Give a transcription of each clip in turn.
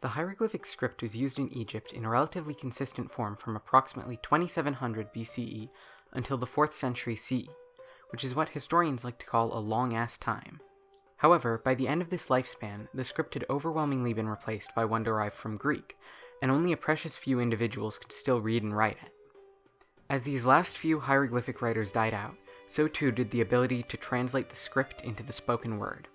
The hieroglyphic script was used in Egypt in a relatively consistent form from approximately 2700 BCE until the 4th century CE, which is what historians like to call a long-ass time. However, by the end of this lifespan, the script had overwhelmingly been replaced by one derived from Greek, and only a precious few individuals could still read and write it. As these last few hieroglyphic writers died out, so too did the ability to translate the script into the spoken word.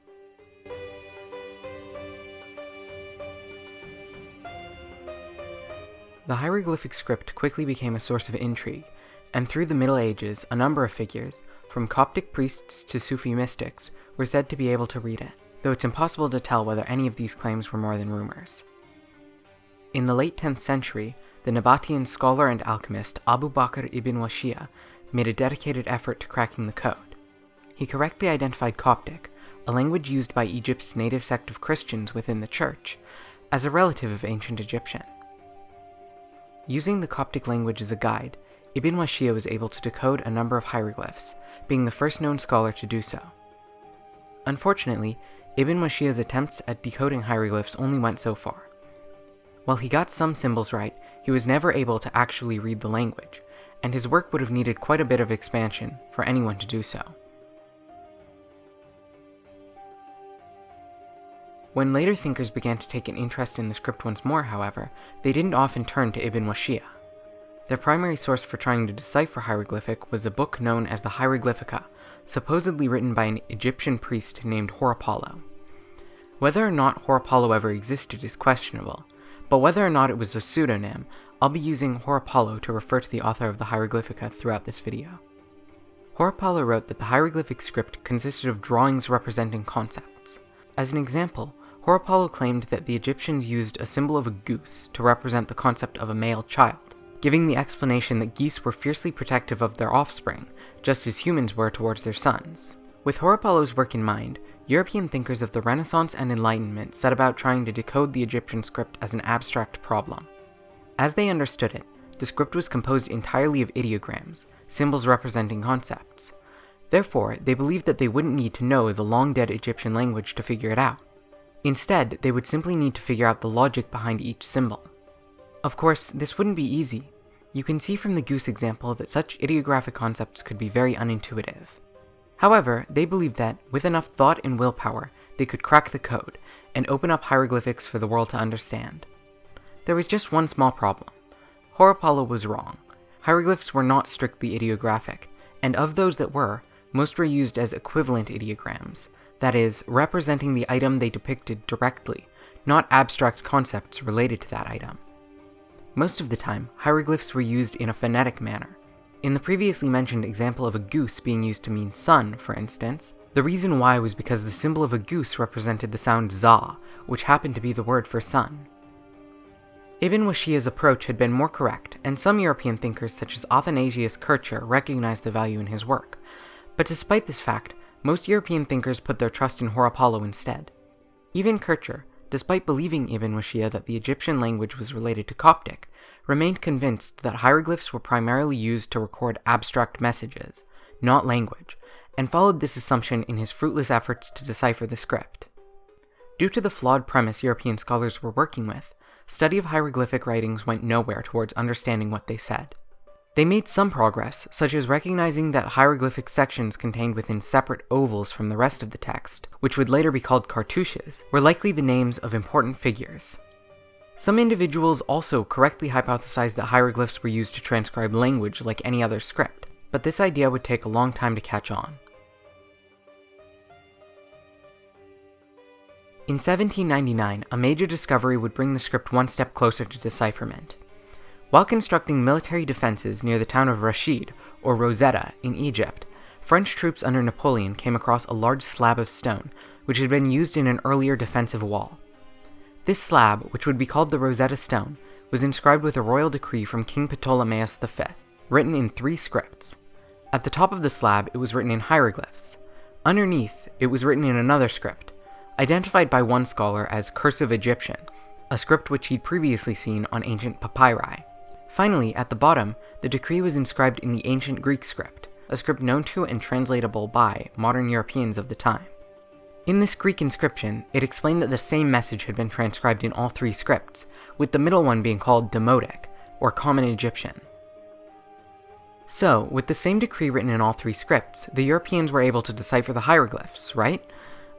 The hieroglyphic script quickly became a source of intrigue, and through the Middle Ages, a number of figures, from Coptic priests to Sufi mystics, were said to be able to read it, though it's impossible to tell whether any of these claims were more than rumors. In the late 10th century, the Nabatean scholar and alchemist Abu Bakr ibn Washia made a dedicated effort to cracking the code. He correctly identified Coptic, a language used by Egypt's native sect of Christians within the church, as a relative of ancient Egyptian. Using the Coptic language as a guide, Ibn Washia was able to decode a number of hieroglyphs, being the first known scholar to do so. Unfortunately, Ibn Washia's attempts at decoding hieroglyphs only went so far. While he got some symbols right, he was never able to actually read the language, and his work would have needed quite a bit of expansion for anyone to do so. When later thinkers began to take an interest in the script once more, however, they didn't often turn to Ibn Washia. Their primary source for trying to decipher hieroglyphic was a book known as the Hieroglyphica, supposedly written by an Egyptian priest named Horapollo. Whether or not Horapollo ever existed is questionable, but whether or not it was a pseudonym, I'll be using Horapollo to refer to the author of the Hieroglyphica throughout this video. Horapollo wrote that the hieroglyphic script consisted of drawings representing concepts. As an example, Horapollo claimed that the Egyptians used a symbol of a goose to represent the concept of a male child, giving the explanation that geese were fiercely protective of their offspring, just as humans were towards their sons. With Horapollo's work in mind, European thinkers of the Renaissance and Enlightenment set about trying to decode the Egyptian script as an abstract problem. As they understood it, the script was composed entirely of ideograms, symbols representing concepts. Therefore, they believed that they wouldn't need to know the long-dead Egyptian language to figure it out. Instead, they would simply need to figure out the logic behind each symbol. Of course, this wouldn't be easy. You can see from the goose example that such ideographic concepts could be very unintuitive. However, they believed that, with enough thought and willpower, they could crack the code, and open up hieroglyphics for the world to understand. There was just one small problem. Horapollo was wrong. Hieroglyphs were not strictly ideographic, and of those that were, most were used as equivalent ideograms, that is, representing the item they depicted directly, not abstract concepts related to that item. Most of the time, hieroglyphs were used in a phonetic manner. In the previously mentioned example of a goose being used to mean sun, for instance, the reason why was because the symbol of a goose represented the sound za, which happened to be the word for sun. Ibn Washia's approach had been more correct, and some European thinkers such as Athanasius Kircher recognized the value in his work. But despite this fact, most European thinkers put their trust in Horapollo instead. Even Kircher, despite believing Ibn Washia that the Egyptian language was related to Coptic, remained convinced that hieroglyphs were primarily used to record abstract messages, not language, and followed this assumption in his fruitless efforts to decipher the script. Due to the flawed premise European scholars were working with, study of hieroglyphic writings went nowhere towards understanding what they said. They made some progress, such as recognizing that hieroglyphic sections contained within separate ovals from the rest of the text, which would later be called cartouches, were likely the names of important figures. Some individuals also correctly hypothesized that hieroglyphs were used to transcribe language like any other script, but this idea would take a long time to catch on. In 1799, a major discovery would bring the script one step closer to decipherment. While constructing military defenses near the town of Rashid, or Rosetta, in Egypt, French troops under Napoleon came across a large slab of stone, which had been used in an earlier defensive wall. This slab, which would be called the Rosetta Stone, was inscribed with a royal decree from King Ptolemaeus V, written in 3 scripts. At the top of the slab, it was written in hieroglyphs. Underneath, it was written in another script, identified by one scholar as Cursive Egyptian, a script which he'd previously seen on ancient papyri. Finally, at the bottom, the decree was inscribed in the ancient Greek script, a script known to and translatable by modern Europeans of the time. In this Greek inscription, it explained that the same message had been transcribed in all three scripts, with the middle one being called Demotic, or Common Egyptian. So, with the same decree written in all three scripts, the Europeans were able to decipher the hieroglyphs, right?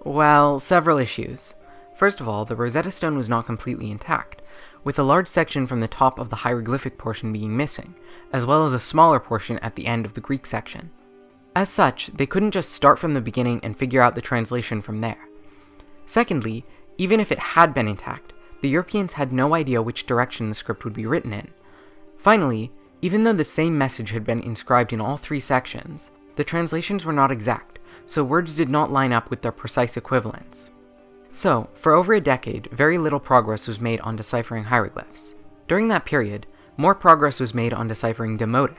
Well, several issues. First of all, the Rosetta Stone was not completely intact, with a large section from the top of the hieroglyphic portion being missing, as well as a smaller portion at the end of the Greek section. As such, they couldn't just start from the beginning and figure out the translation from there. Secondly, even if it had been intact, the Europeans had no idea which direction the script would be written in. Finally, even though the same message had been inscribed in all three sections, the translations were not exact, so words did not line up with their precise equivalents. So, for over a decade, very little progress was made on deciphering hieroglyphs. During that period, more progress was made on deciphering Demotic.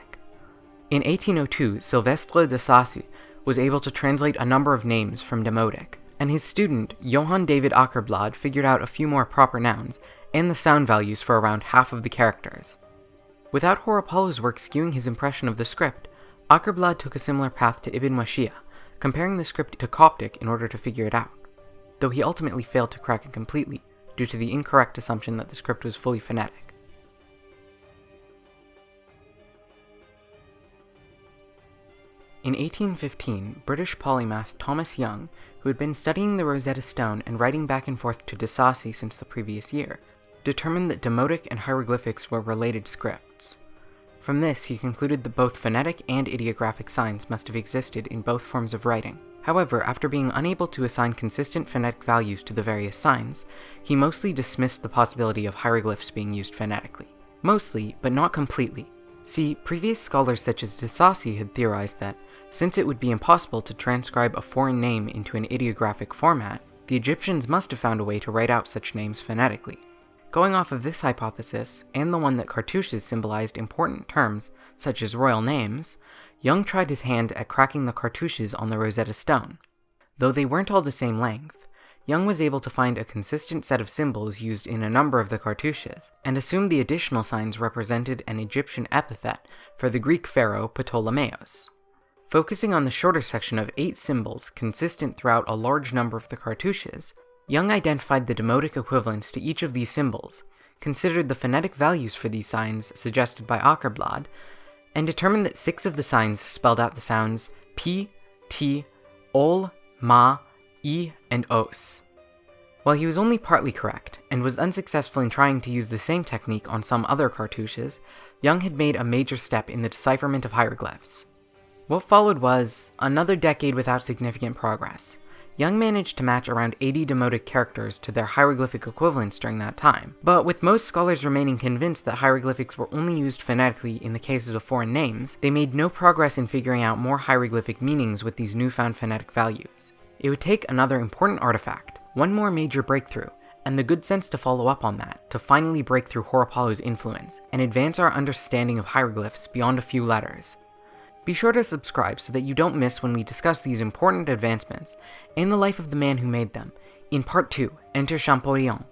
In 1802, Sylvestre de Sacy was able to translate a number of names from Demotic, and his student, Johann David Åkerblad, figured out a few more proper nouns and the sound values for around half of the characters. Without Horapollo's work skewing his impression of the script, Åkerblad took a similar path to Ibn Washia, comparing the script to Coptic in order to figure it out, though he ultimately failed to crack it completely due to the incorrect assumption that the script was fully phonetic. In 1815, British polymath Thomas Young, who had been studying the Rosetta Stone and writing back and forth to de Sacy since the previous year, determined that Demotic and hieroglyphics were related scripts. From this, he concluded that both phonetic and ideographic signs must have existed in both forms of writing. However, after being unable to assign consistent phonetic values to the various signs, he mostly dismissed the possibility of hieroglyphs being used phonetically. Mostly, but not completely. See, previous scholars such as de Sacy had theorized that, since it would be impossible to transcribe a foreign name into an ideographic format, the Egyptians must have found a way to write out such names phonetically. Going off of this hypothesis, and the one that cartouches symbolized important terms, such as royal names, Young tried his hand at cracking the cartouches on the Rosetta Stone. Though they weren't all the same length, Young was able to find a consistent set of symbols used in a number of the cartouches, and assumed the additional signs represented an Egyptian epithet for the Greek pharaoh Ptolemaeus. Focusing on the shorter section of 8 symbols consistent throughout a large number of the cartouches, Young identified the demotic equivalents to each of these symbols, considered the phonetic values for these signs suggested by Åkerblad, and determined that 6 of the signs spelled out the sounds P, T, Ol, Ma, E, and Os. While he was only partly correct, and was unsuccessful in trying to use the same technique on some other cartouches, Young had made a major step in the decipherment of hieroglyphs. What followed was another decade without significant progress. Young managed to match around 80 demotic characters to their hieroglyphic equivalents during that time, but with most scholars remaining convinced that hieroglyphics were only used phonetically in the cases of foreign names, they made no progress in figuring out more hieroglyphic meanings with these newfound phonetic values. It would take another important artifact, one more major breakthrough, and the good sense to follow up on that, to finally break through Horapollo's influence, and advance our understanding of hieroglyphs beyond a few letters. Be sure to subscribe so that you don't miss when we discuss these important advancements and the life of the man who made them, in Part 2, Enter Champollion.